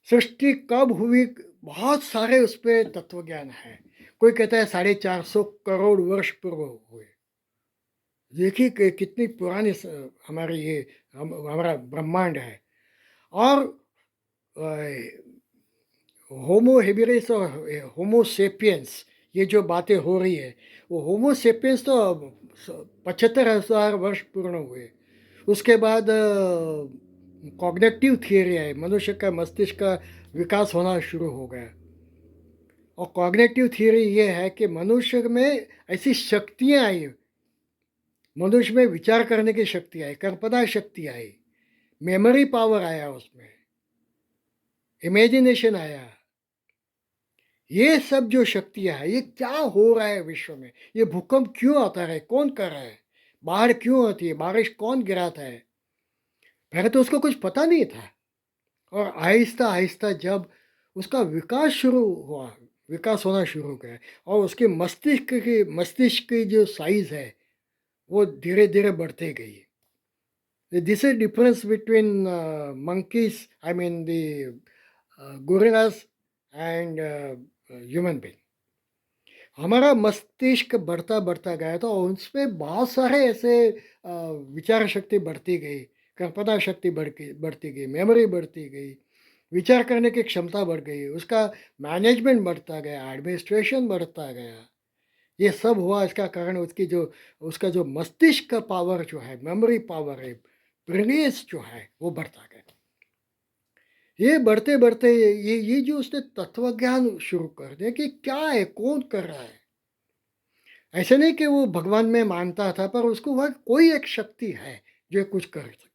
सृष्टि कब हुई, बहुत सारे उस पर तत्व ज्ञान है। कोई कहता है 450 करोड़ वर्ष पूर्व हुए। देखिए कि कितनी पुरानी हमारी ये हमारा ब्रह्मांड है। और होमो हेबिरिस और होमो सेपियंस, ये जो बातें हो रही है, वो होमो सेपियंस तो 75,000 वर्ष पूर्ण हुए। उसके बाद कॉग्निटिव थियरी है, मनुष्य का मस्तिष्क का विकास होना शुरू हो गया। और कॉग्निटिव थियरी ये है कि मनुष्य में ऐसी शक्तियाँ आई, मनुष्य में विचार करने की शक्ति आई, कल्पना शक्ति आई, मेमोरी पावर आया, उसमें इमेजिनेशन आया। ये सब जो शक्तियाँ हैं, ये क्या हो रहा है विश्व में, ये भूकंप क्यों आता है, कौन कर रहा है, बाढ़ क्यों आती है, बारिश कौन गिराता है। पहले तो उसको कुछ पता नहीं था। और आहिस्ता आहिस्ता जब उसका विकास शुरू हुआ, विकास होना शुरू हो गया, और उसके मस्तिष्क की जो साइज़ है वो धीरे धीरे बढ़ते गई। This is difference between monkeys, I mean the gorillas and human being. हमारा मस्तिष्क बढ़ता बढ़ता गया तो उसमें बहुत सारे ऐसे विचार शक्ति बढ़ती गई, कल्पना शक्ति बढ़ती गई, मेमोरी बढ़ती गई, विचार करने की क्षमता बढ़ गई, उसका मैनेजमेंट बढ़ता गया, एडमिनिस्ट्रेशन बढ़ता गया। ये सब हुआ इसका कारण उसकी जो उसका जो मस्तिष्क का पावर जो है, मेमोरी पावर है, ब्रिलियंस जो है वो बढ़ता गया। ये बढ़ते बढ़ते ये जो उसने तत्व ज्ञान शुरू कर दिया कि क्या है, कौन कर रहा है। ऐसे नहीं कि वो भगवान में मानता था, पर उसको वह कोई एक शक्ति है जो कुछ कर सकती,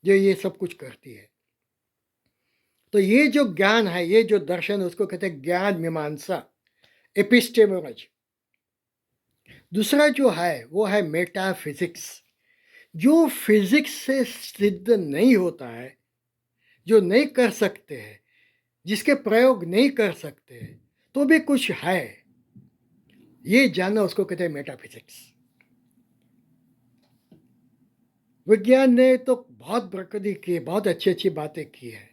जो ये सब कुछ करती है। तो ये जो ज्ञान है, ये जो दर्शन है, उसको कहते हैं ज्ञान मीमांसा, एपिस्टेमोलॉजी। दूसरा जो है वो है मेटाफिजिक्स, जो फिजिक्स से सिद्ध नहीं होता है, जो नहीं कर सकते हैं, जिसके प्रयोग नहीं कर सकते, तो भी कुछ है, ये जानना उसको कहते हैं मेटाफिजिक्स। विज्ञान ने तो बहुत प्रगति की है, बहुत अच्छी-अच्छी बातें की है।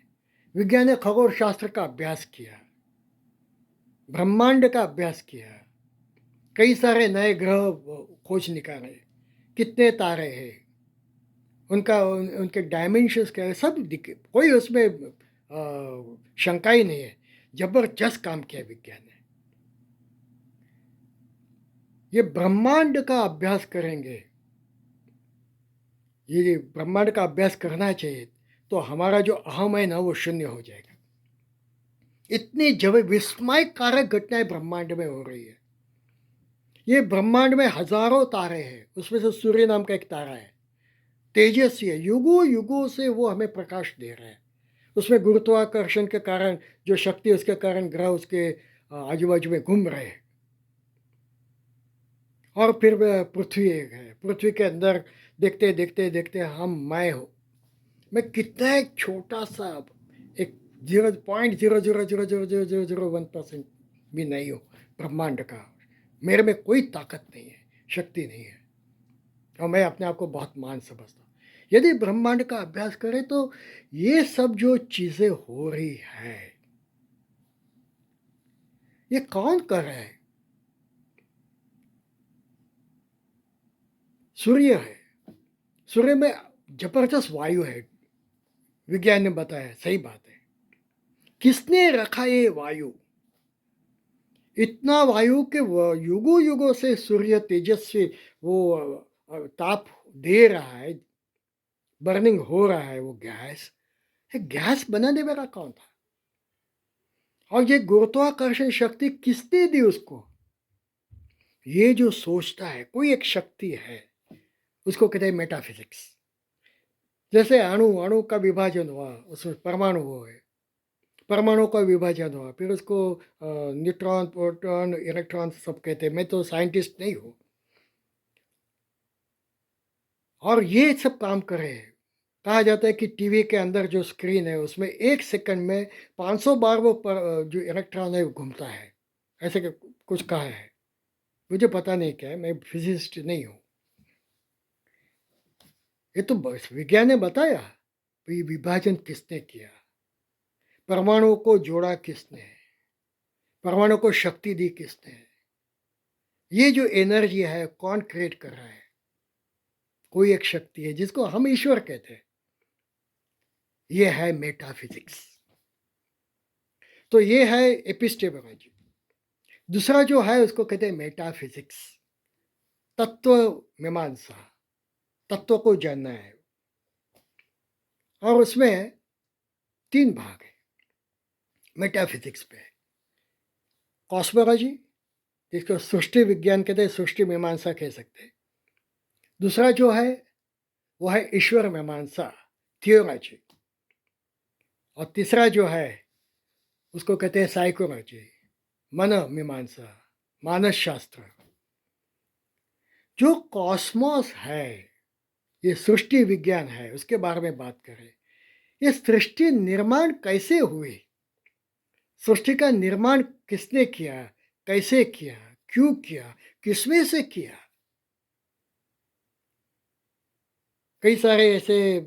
विज्ञान ने खगोल शास्त्र का अभ्यास किया, ब्रह्मांड का अभ्यास किया, कई सारे नए ग्रह खोज निकाले, कितने तारे हैं, उनके डायमेंशंस क्या है, सब दिखे, कोई उसमें शंका ही नहीं है। ज़बरदस्त काम किया विज्ञान ने। ये ब्रह्मांड का अभ्यास करेंगे, ये ब्रह्मांड का अभ्यास करना चाहिए, तो हमारा जो अहम है ना वो शून्य हो जाएगा। इतनी जब विस्मयकारक घटनाएं ब्रह्मांड में हो रही है। ये ब्रह्मांड में हजारों तारे हैं, उसमें से सूर्य नाम का एक तारा है, तेजस्वी है, युगों युगों से वो हमें प्रकाश दे रहा है। उसमें गुरुत्वाकर्षण के कारण जो शक्ति है, उसके कारण ग्रह उसके आजू बाजू में घूम रहे हैं। और फिर पृथ्वी एक है, पृथ्वी के अंदर देखते देखते देखते मैं हूँ, मैं कितना एक छोटा सा, एक 0.0000001% भी नहीं हूँ ब्रह्मांड का। मेरे में कोई ताकत नहीं है, शक्ति नहीं है, और मैं अपने आप को बहुत महान समझता हूँ। यदि ब्रह्मांड का अभ्यास करें तो ये सब जो चीज़ें हो रही है, ये कौन कर रहा है? सूर्य है। सूर्य में जबरदस्त वायु है, विज्ञान ने बताया, सही बात है। किसने रखा ये वायु? इतना वायु के युगों युगों से सूर्य तेजस्वी वो ताप दे रहा है, बर्निंग हो रहा है वो गैस। ये गैस बनाने वाला कौन था? और ये गुरुत्वाकर्षण शक्ति किसने दी उसको? ये जो सोचता है कोई एक शक्ति है, उसको कहते हैं मेटाफिजिक्स। जैसे अणु अणु का विभाजन हुआ, उसमें परमाणु हुए, परमाणु का विभाजन हुआ, फिर उसको न्यूट्रॉन, प्रोटॉन, इलेक्ट्रॉन सब कहते हैं। मैं तो साइंटिस्ट नहीं हूँ, और ये सब काम कर रहे हैं। कहा जाता है कि टीवी के अंदर जो स्क्रीन है उसमें 1 सेकंड में 500 बार वो जो इलेक्ट्रॉन है वो घूमता है, ऐसे कुछ कहा है। मुझे पता नहीं क्या है, मैं फिजिसिस्ट नहीं हूँ। ये तो बस विज्ञान ने बताया। तो ये विभाजन किसने किया? परमाणु को जोड़ा किसने? परमाणु को शक्ति दी किसने? ये जो एनर्जी है कौन क्रिएट कर रहा है? कोई एक शक्ति है जिसको हम ईश्वर कहते हैं। ये है मेटाफिजिक्स। तो ये है एपिस्टेमोलॉजी। दूसरा जो है उसको कहते हैं मेटाफिजिक्स, तत्व मीमांसा, तत्व को जानना है। और उसमें 3 भाग है मेटाफिजिक्स पे। कॉस्मोलॉजी, जिसको सृष्टि विज्ञान कहते हैं, सृष्टि मीमांसा कह सकते हैं। दूसरा जो है वो है ईश्वर मीमांसा, थियोलॉजी। और तीसरा जो है उसको कहते हैं साइकोलॉजी, मन मीमांसा, मानस शास्त्र। जो कॉस्मोस है, ये सृष्टि विज्ञान है, उसके बारे में बात करें। ये सृष्टि निर्माण कैसे हुई? सृष्टि का निर्माण किसने किया? कैसे किया? क्यों किया? किसमें से किया? कई सारे ऐसे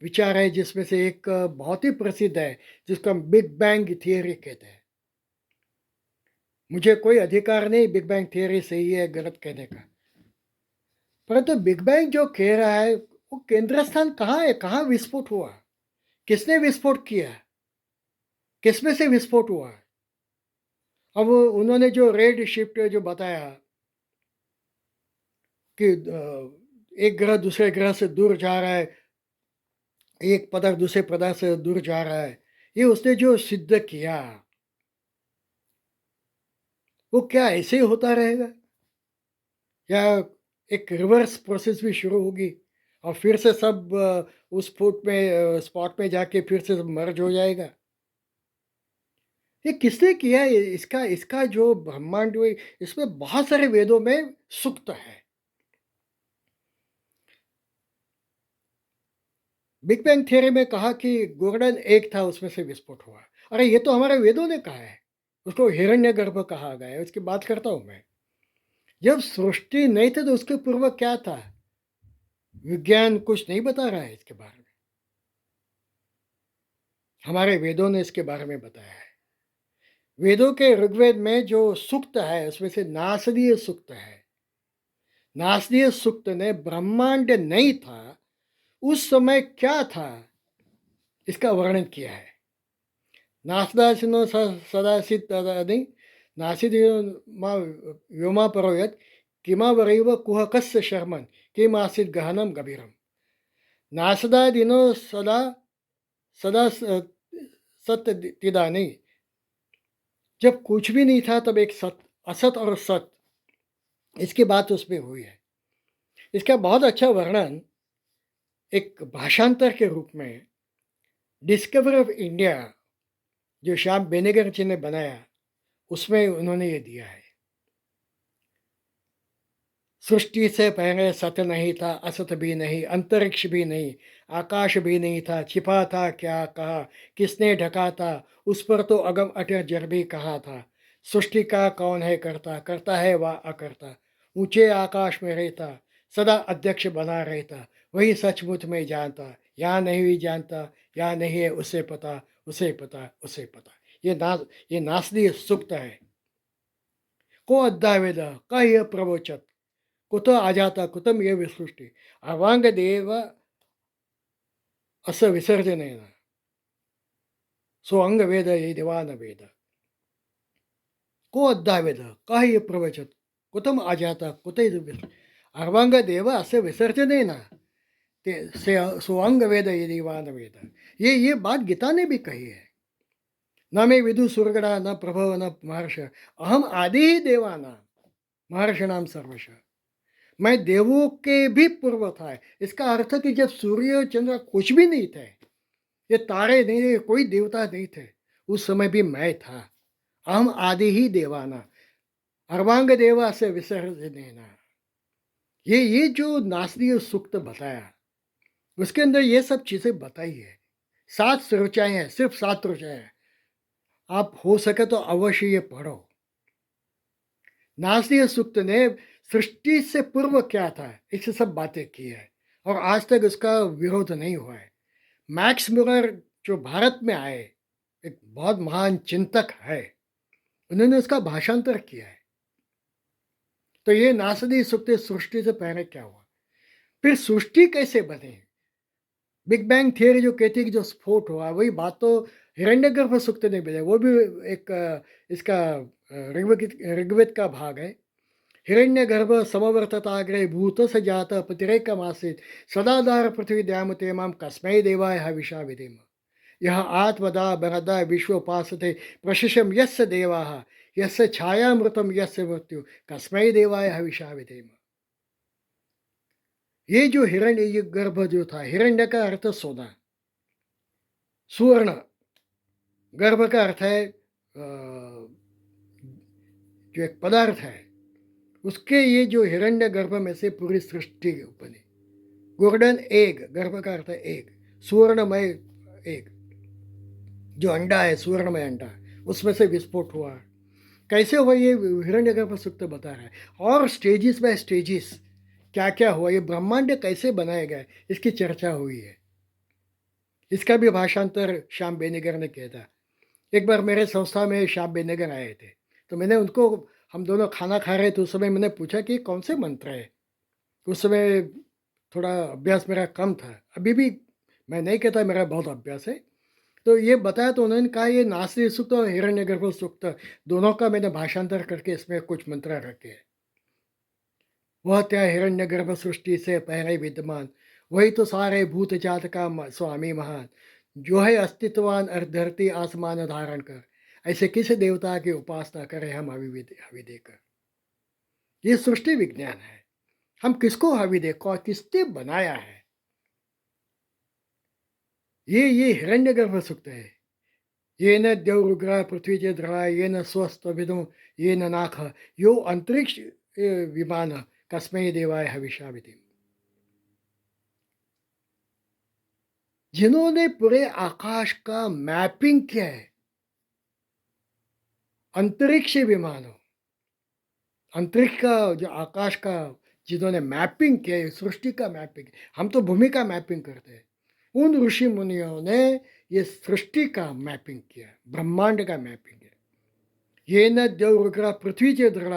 विचार है, जिसमें से एक बहुत ही प्रसिद्ध है, जिसको हम बिग बैंग थियरी कहते हैं। मुझे कोई अधिकार नहीं बिग बैंग थियरी सही है गलत कहने का, परंतु बिग बैंग जो कह रहा है वो केंद्र स्थान कहाँ है, कहाँ विस्फोट हुआ, किसने विस्फोट किया, किसमें से विस्फोट हुआ? अब उन्होंने जो रेड शिफ्ट जो बताया कि एक ग्रह दूसरे ग्रह से दूर जा रहा है, एक पदार्थ दूसरे पदार्थ से दूर जा रहा है, ये उसने जो सिद्ध किया, वो क्या ऐसे ही होता रहेगा, या एक रिवर्स प्रोसेस भी शुरू होगी और फिर से सब उस फुट में स्पॉट में जाके फिर से सब मर्ज हो जाएगा? ये किसने किया? इसका इसका जो ब्रह्मांड हुई, इसमें बहुत सारे वेदों में सुक्त है। बिग बैंग थियरी में कहा कि गोल्डन एग था, उसमें से विस्फोट हुआ। अरे ये तो हमारे वेदों ने कहा है, उसको हिरण्यगर्भ कहा गया है, उसकी बात करता हूँ मैं। जब सृष्टि नहीं थी तो उसके पूर्व क्या था? विज्ञान कुछ नहीं बता रहा है इसके बारे में। हमारे वेदों ने इसके बारे में बताया है। वेदों के ऋग्वेद में जो सूक्त है उसमें से नासदीय सूक्त है। नासदीय सूक्त ने ब्रह्मांड नहीं था उस समय क्या था इसका वर्णन किया है। नासदासिनो सदासित तदादि नासिद व्योमापरोयत किमावरैव कुहकस्य शर्मन् किमासीत् गहनं गभीरम। नासदादिनो सदा सदा सत्य, जब कुछ भी नहीं था तब एक सत, असत और सत, इसकी बात उसमें हुई है। इसका बहुत अच्छा वर्णन एक भाषांतर के रूप में डिस्कवरी ऑफ इंडिया जो श्याम बेनेगर जी ने बनाया उसमें उन्होंने ये दिया है। सृष्टि से पहले सत्य नहीं था, असत भी नहीं, अंतरिक्ष भी नहीं, आकाश भी नहीं था, छिपा था क्या कहा, किसने ढका था, उस पर तो अगम अटय जर भी कहा था। सृष्टि का कौन है करता, करता है वह अकर्ता, ऊंचे आकाश में रहता, सदा अध्यक्ष बना रहता, वही सचमुच में जानता, या नहीं भी जानता, या नहीं है उसे पता, उसे पता, उसे पता। ये नासदीय सुक्त है। को अद्धा वेद कह्य प्रवोचत कुत आजाता कुतम ये विसृष्टि अवांग देव अस विसर्जनेन सो अंग वेद ये दिवान वेद को अद्धा वेद का ये प्रवचत कुतम आजाता कुत अर्वांग देव अस विसर्जनेन ते से सो अंग वेद ये दिवान वेद। ये बात गीता ने भी कही है। न मे विदु सुरगड़ा न प्रभव न महर्ष अहम आदि ही देवाना महर्षणाम सर्वश। मैं देवों के भी पूर्व था। इसका अर्थ कि जब सूर्य चंद्र कुछ भी नहीं थे, ये तारे नहीं थे, कोई देवता नहीं थे, उस समय भी मैं था। हम आदि ही देवाना अर्वांग देवा से विसर्जनेना। ये जो नासदीय सूक्त बताया उसके अंदर ये सब चीजें बताई है। 7 ऋचाएं हैं, सिर्फ 7 ऋचाएं हैं। आप हो सके तो अवश्य ये पढ़ो। नासदीय सूक्त ने सृष्टि से पूर्व क्या था इससे सब बातें की है और आज तक उसका विरोध नहीं हुआ है। मैक्स मुलर जो भारत में आए, एक बहुत महान चिंतक है, उन्होंने उसका भाषांतर किया है। तो ये नासदी सूक्त सृष्टि से पहले क्या हुआ, फिर सृष्टि कैसे बनी। बिग बैंग थियरी जो कहती है कि जो स्फोट हुआ, वही बात तो हिरण्यगर्भ सूक्त ने बताया। वो भी एक इसका ऋग्वेद का भाग है। हिरण्यगर्भ समवर्तताग्रे भूत स जात पतिरेकमासीत् सदाधार पृथ्वी द्यामते मां कस्मै देवाय हविषा विधेम। यह आत्मदा बरदा विश्वोपासते प्रशिशम यस्य देवाः यस्य छायामृतम यस्य मृत्यु कस्मै देवाय हविषा विधेम। ये जो हिरण्य गर्भ जो था, हिरण्य का अर्थ सोना, सुवर्ण, गर्भ का अर्थ है जो एक पदार्थ है, उसके ये जो हिरण्य गर्भ में से पूरी सृष्टि बनी। गोल्डन एग, गर्भ का अर्थ है एग, सुवर्णमय एग, जो अंडा है सुवर्णमय अंडा, उसमें से विस्फोट हुआ। कैसे हुआ ये हिरण्यगर्भ सूक्त बता रहा है। और स्टेजेस बाय स्टेजेस क्या क्या हुआ, ये ब्रह्मांड कैसे बनाए गए, इसकी चर्चा हुई है। इसका भी भाषांतर श्याम बेनेगर ने किया था। एक बार मेरे संस्था में श्याम बेनेगर आए थे, तो मैंने उनको, हम दोनों खाना खा रहे थे उस समय, मैंने पूछा कि कौन से मंत्र है। उस समय थोड़ा अभ्यास मेरा कम था, अभी भी मैं नहीं कहता मेरा बहुत अभ्यास है। तो ये बताया तो उन्होंने कहा ये नास्ति सूक्त और हिरण्यगर्भ सूक्त दोनों का मैंने भाषांतर करके इसमें कुछ मंत्र रखे हैं। वह त्या हिरण्यगर्भ सृष्टि से पहले विद्यमान, वही तो सारे भूत जात का स्वामी महान, जो है अस्तित्वान और धरती आसमान धारण कर, ऐसे किस देवता की उपासना करें हम हवि देकर। ये सृष्टि विज्ञान है। हम किसको हवि दे, किसने बनाया है। ये हिरण्यगर्भ सूक्त है। ये न देवरुग्र पृथ्वी चे द्रवा ये न स्वस्थ विदुम ये न नाख यो अंतरिक्ष विमान कस्मै देवाय हविषा विधि। जिन्होंने पूरे आकाश का मैपिंग किया है, अंतरिक्ष विमानों, अंतरिक्ष का जो आकाश का जिन्होंने मैपिंग किया है, सृष्टि का मैपिंग, हम तो भूमि का मैपिंग करते हैं। उन ऋषि मुनियों ने ये सृष्टि का मैपिंग किया, ब्रह्मांड का मैपिंग है। ये न देवरुग्र पृथ्वी चे दृढ़,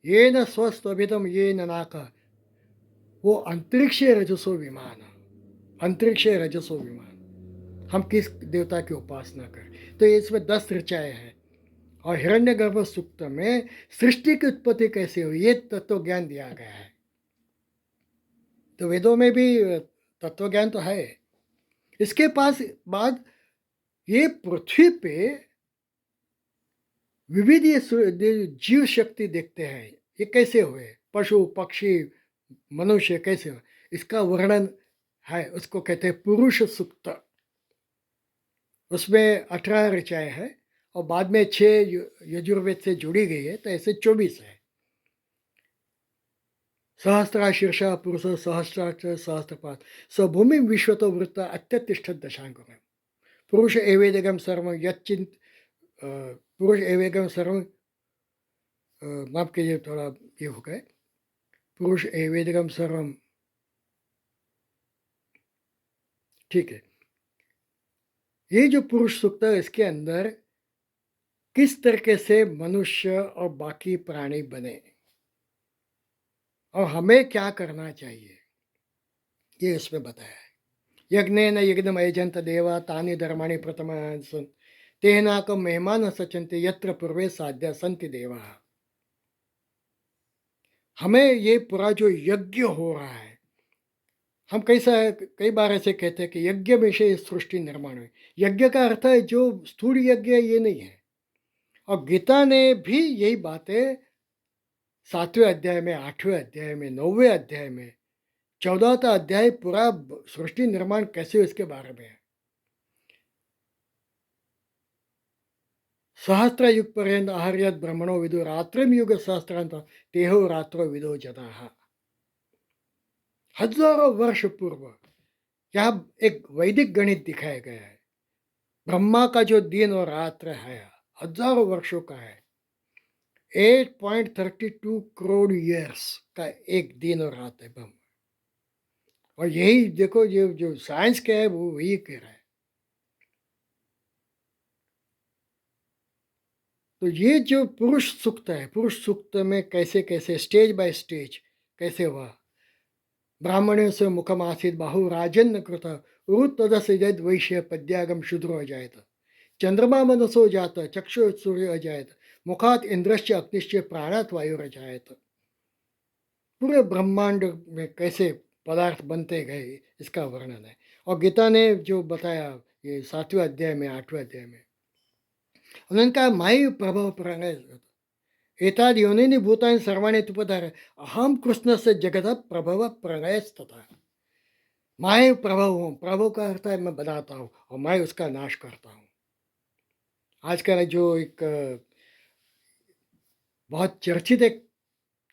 ये न स्वस्थभितम ये न नाक, वो अंतरिक्षीय रजसो विमान, अंतरिक्षीय रजसो विमान, हम किस देवता की उपासना करें। तो इसमें 10 ऋचाएँ हैं और हिरण्यगर्भ सूक्त में सृष्टि की उत्पत्ति कैसे हुई ये तत्व ज्ञान दिया गया है। तो वेदों में भी तत्व ज्ञान तो है। इसके पास बाद ये पृथ्वी पे विविध ये जीव शक्ति देखते हैं, ये कैसे हुए, पशु पक्षी मनुष्य कैसे हुए, इसका वर्णन है, उसको कहते हैं पुरुष सूक्त। उसमें 18 ऋचाएँ हैं और बाद में 6 यजुर्वेद से जुड़ी गई है, तो ऐसे 24 है। सहस्राशीर्ष पुरुष सहस्राक्ष सहस्रपाद स भूमि विश्वतो वृत्त अत्यतिष्ठत दशांगम। पुरुष एवेदगम सर्व यच्चिंत पुरुष एवेगम सर्व, माफ कीजिए थोड़ा ये हो गए, पुरुष एवेदगम सर्वम, ठीक है। ये जो पुरुष सूक्त है इसके अंदर किस तरीके से मनुष्य और बाकी प्राणी बने और हमें क्या करना चाहिए, ये इसमें बताया है। यज्ञेन यज्ञमयजंत देवा तानि धर्माणि प्रथमानि तेनाकम मेहमान सचंते यत्र पूर्वे साध्य संति देवा। हमें ये पूरा जो यज्ञ हो रहा है, हम कैसा है, कई बार ऐसे कहते हैं कि यज्ञ में से सृष्टि निर्माण हुई। यज्ञ का अर्थ है जो स्थूल यज्ञ, ये नहीं है। और गीता ने भी यही बातें 7वें अध्याय में, 8वें अध्याय में, 9वें अध्याय में, 14वां अध्याय पूरा सृष्टि निर्माण कैसे हुआ इसके बारे में है। सहस्त्र युग पर्यंत आहार्यत ब्रह्मणो विदु रात्रिम युग सहस्त्रांत तेहो रात्रो विदो जना। हजारों वर्ष पूर्व यहाँ एक वैदिक गणित दिखाया गया है। ब्रह्मा का जो दिन और रात्र है हजारों वर्षों का है। 8.32 करोड़ ईयर्स का एक दिन और रात है ब्रह्मा। और यही देखो, ये जो साइंस क्या है वो वही कह रहा है। तो ये जो पुरुष सूक्त है, पुरुष सूक्त में कैसे कैसे स्टेज बाय स्टेज कैसे हुआ। ब्राह्मणों से मुखम आसित बाहु राजन्न कृत उरुतदस्य यद वैश्य पद्यागम शूद्रो अजायत। चंद्रमा मनसो जात चक्षु सूर्य अजायत मुखात इंद्रश्च अग्निश्च प्राणात वायु अजायत। पूरे ब्रह्मांड में कैसे पदार्थ बनते गए इसका वर्णन है। और गीता ने जो बताया ये 7वें अध्याय में, 8वें अध्याय में, उन्होंने कहा मायु प्रभव प्रणय एताद योनिनि भूतानि सर्वाणि तुपधार अहम कृष्ण से जगत प्रभव प्रणयस्तथा। मैं प्रभव हूँ, प्रभु का अर्थ है मैं बनाता हूँ और मैं उसका नाश करता हूँ। आजकल जो एक बहुत चर्चित एक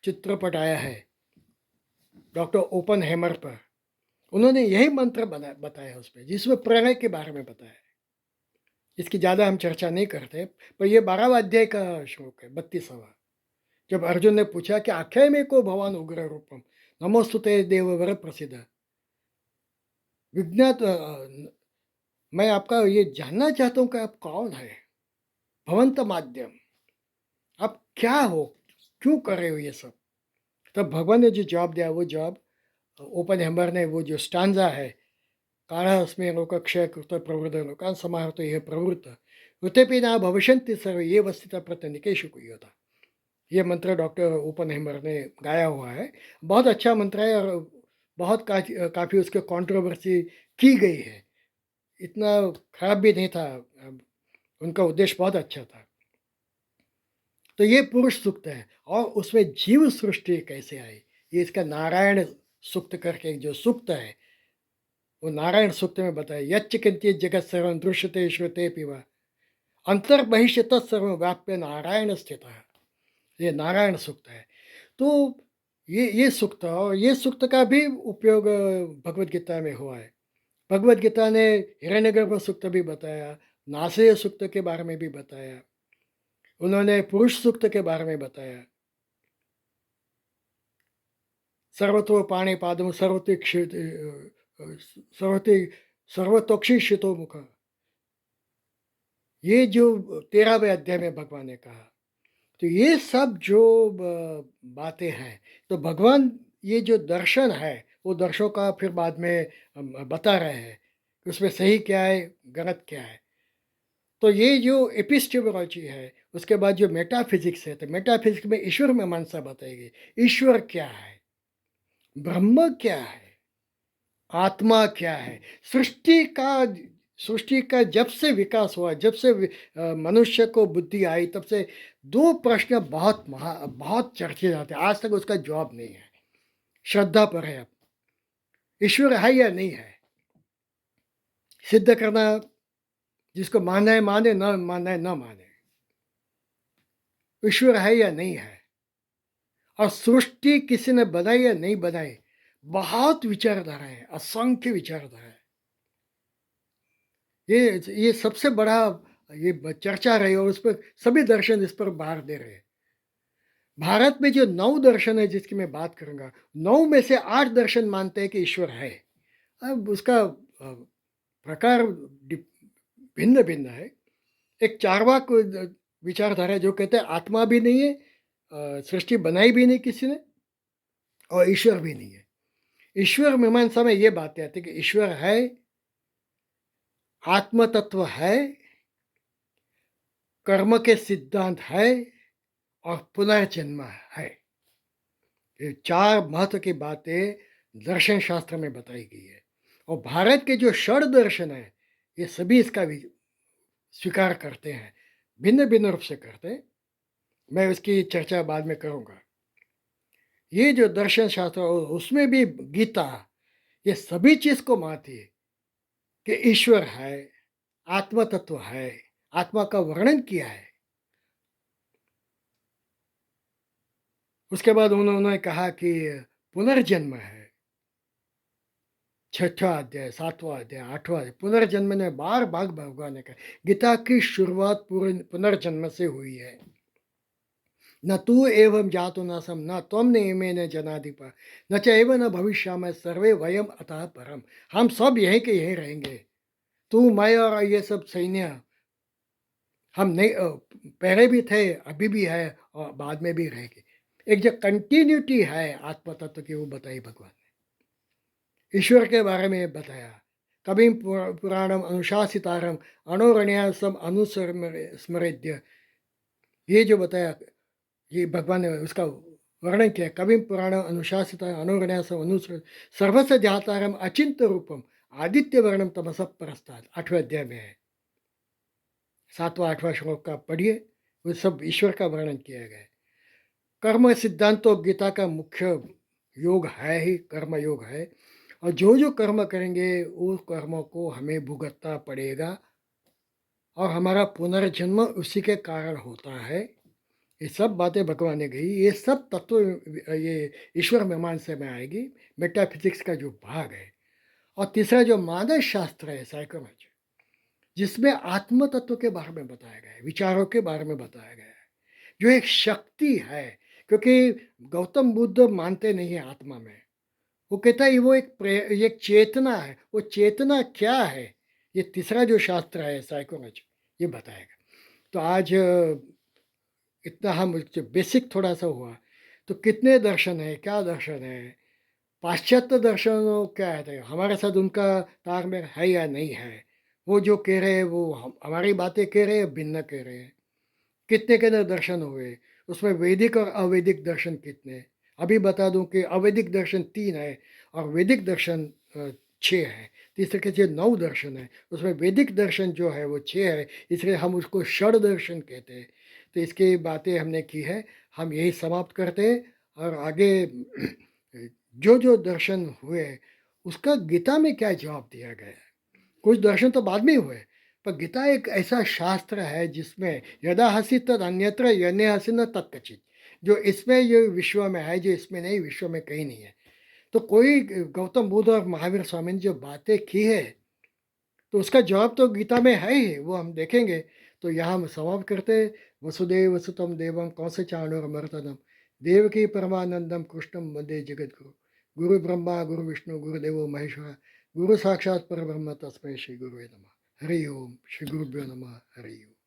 चित्रपट आया है डॉक्टर ओपन हेमर पर, उन्होंने यही मंत्र बताया उस पर, जिसमें प्रणय के बारे में बताया। इसकी ज़्यादा हम चर्चा नहीं करते, पर यह 12वां अध्याय का श्लोक है, 32वां। जब अर्जुन ने पूछा कि आख्याय में को भगवान उग्र रूपम नमोस्तुते देववर प्रसिद्ध विज्ञात, मैं आपका ये जानना चाहता हूँ कि आप कौन है, भवंत माध्यम, आप क्या हो, क्यों कर रहे हो ये सब। तब भगवान ने जो जवाब दिया, वो जवाब ओपन हेमर ने, वो जो स्टांजा है, काढ़ उसमें लोक क्षय कृत प्रवृत्त लोकान समाहृत यह प्रवृत्त ऋतेपि ना भविष्यन्ति सर्व ये वस्तुतः प्रत्यनिकेशु को होता। ये मंत्र डॉक्टर ओपन हेमर ने गाया हुआ है। बहुत अच्छा मंत्र है और बहुत काफ़ी उसके कंट्रोवर्सी की गई है। इतना खराब भी नहीं था, उनका उद्देश्य बहुत अच्छा था। तो ये पुरुष सूक्त है और उसमें जीव सृष्टि कैसे आई, ये इसका नारायण सूक्त करके जो सूक्त है वो नारायण सूक्त में बताया। यच्च किंचित जगत सर्वं दृश्यते श्रुते पिवा अंतर बहिष्य तत्सर्व व्याप्य नारायण स्थित है। ये नारायण सूक्त है। तो ये सूक्त, और ये सूक्त का भी उपयोग भगवत गीता में हुआ है। भगवत गीता ने हिरण्यगर्भ सूक्त भी बताया, नासय सूक्त के बारे में भी बताया, उन्होंने पुरुष सूक्त के बारे में बताया। सर्वतो पाणिपादं सर्वतो सर्वते सर्वतोक्षिशितो मुख। ये जो 13वें अध्याय में भगवान ने कहा, तो ये सब जो बातें हैं, तो भगवान ये जो दर्शन है, वो दर्शों का फिर बाद में बता रहे हैं कि उसमें सही क्या है, गलत क्या है। तो ये जो एपिस्टेमोलॉजी है, उसके बाद जो मेटाफिज़िक्स है, तो मेटाफिज़िक्स में ईश्वर मीमांसा बताएगी। ईश्वर क्या है? ब्रह्म क्या है? आत्मा क्या है? सृष्टि का सृष्टि का जब से विकास हुआ, जब से मनुष्य को बुद्धि आई, तब से 2 प्रश्न बहुत चर्चे जाते हैं। आज तक उसका जवाब नहीं है। श्रद्धा पर है अब। ईश्वर है या नहीं है? सिद्ध करना, जिसको मानना है माने, ना मानना है ना माने। ईश्वर है या नहीं है? और सृष्टि किसी ने बनाई या नहीं बनाई, बहुत विचारधारा है, असंख्य विचारधारा है। ये सबसे बड़ा ये चर्चा रही और उस पर सभी दर्शन इस पर भार दे रहे हैं। भारत में जो 9 दर्शन है जिसकी मैं बात करूँगा, 9 में से 8 दर्शन मानते हैं कि ईश्वर है। अब उसका प्रकार भिन्न-भिन्न है। एक चार्वाक विचारधारा जो कहते हैं आत्मा भी नहीं है, सृष्टि बनाई भी नहीं किसी ने और ईश्वर भी नहीं है। ईश्वर मीमांसा में ये बातें आती है कि ईश्वर है, आत्म तत्व है, कर्म के सिद्धांत है और पुनर्जन्म है। ये 4 महत्व की बातें दर्शन शास्त्र में बताई गई है। और भारत के जो षड दर्शन है, ये सभी इसका स्वीकार करते हैं, भिन्न-भिन्न रूप से करते हैं। मैं उसकी चर्चा बाद में करूँगा। ये जो दर्शन शास्त्र और उसमें भी गीता, ये सभी चीज़ को मानती है कि ईश्वर है, आत्म तत्व है, आत्मा का वर्णन किया है। उसके बाद उन्होंने कहा कि पुनर्जन्म है। 6वाँ अध्याय, 7वाँ अध्याय, 8वाँ अध्याय, पुनर्जन्म ने बार-बार भगवान ने कहा। गीता की शुरुआत पुनर्जन्म से हुई है। न तू एवं जातु नासम न त्वम नेमेन जनाधिप न च एव न भविष्यामः सर्वे वयम अतः परम। हम सब यहीं के यहीं रहेंगे। तू, मैं और ये सब सैन्य, हम नहीं पहले भी थे, अभी भी है और बाद में भी रहेंगे। एक जो कंटिन्यूटी है आत्म तत्व की, वो बताई भगवान ने। ईश्वर के बारे में बताया। कविं पुराणम अनुशासितारम अणोरणियासम स्मृत्य, ये जो बताया, ये भगवान ने उसका वर्णन किया। कविं पुराण अनुशासित अनुगणस अनुसृत सर्वस्य ध्यातारम अचिंत्य रूपम आदित्य वर्णम तमस परस्ताद, 8वें अध्याय में है। 7वां 8वां श्लोक का पढ़िए, वो सब ईश्वर का वर्णन किया गया है। कर्म सिद्धांत तो गीता का मुख्य योग है ही, कर्म योग है। और जो जो कर्म करेंगे उस कर्मों को हमें भुगतना पड़ेगा और हमारा पुनर्जन्म उसी के कारण होता है। ये सब बातें भगवान ने कही। ये सब तत्व ये ईश्वर मीमांसा में आएगी, मेटाफिजिक्स का जो भाग है। और तीसरा जो मानस शास्त्र है, साइकोलॉजी, जिसमें आत्म तत्व के बारे में बताया गया है, विचारों के बारे में बताया गया है, जो एक शक्ति है। क्योंकि गौतम बुद्ध मानते नहीं है आत्मा में। वो कहता है वो एक चेतना है। वो चेतना क्या है, ये तीसरा जो शास्त्र है साइकोलॉजी, ये बताएगा। तो आज इतना हम जो बेसिक थोड़ा सा हुआ, तो कितने दर्शन है, क्या दर्शन है, पाश्चात्य दर्शनों क्या है, तो हमारे साथ उनका तालमेल है या नहीं है। वो जो कह रहे हैं वो हमारी बातें कह रहे हैं, भिन्न कह रहे हैं। कितने कितने दर्शन हुए, उसमें वैदिक और अवैदिक दर्शन कितने। अभी बता दूं कि अवैदिक दर्शन 3 है और वैदिक दर्शन 6 है। तो इस तरीके से 9 दर्शन है। उसमें वैदिक दर्शन जो है वो 6 है, इसलिए हम उसको षड दर्शन कहते हैं। तो इसकी बातें हमने की है, हम यही समाप्त करते हैं। और आगे जो जो दर्शन हुए, उसका गीता में क्या जवाब दिया गया है। कुछ दर्शन तो बाद में हुए, पर गीता एक ऐसा शास्त्र है जिसमें यदा हसी तद अन्यत्र यन्य हसी न तत्कचित। जो इसमें ये विश्व में है, जो इसमें नहीं, विश्व में कहीं नहीं है। तो कोई गौतम बुद्ध और महावीर स्वामी ने जो बातें की है, तो उसका जवाब तो गीता में है ही, वो हम देखेंगे। तो यहाँ हम समाप्त करते हैं। वसुदेव वसुतम देवम कौन से चाणोर मर्तनम देवकी परमानंदम कृष्णम वंदे जगत गुरु। गुरु ब्रह्मा गुरु विष्णु गुरुदेवो महेश्वरा गुरु साक्षात परब्रह्म तस्मै श्री गुरुवे नमः हरि ओम श्री गुरुभ्यो नमः हरि ओम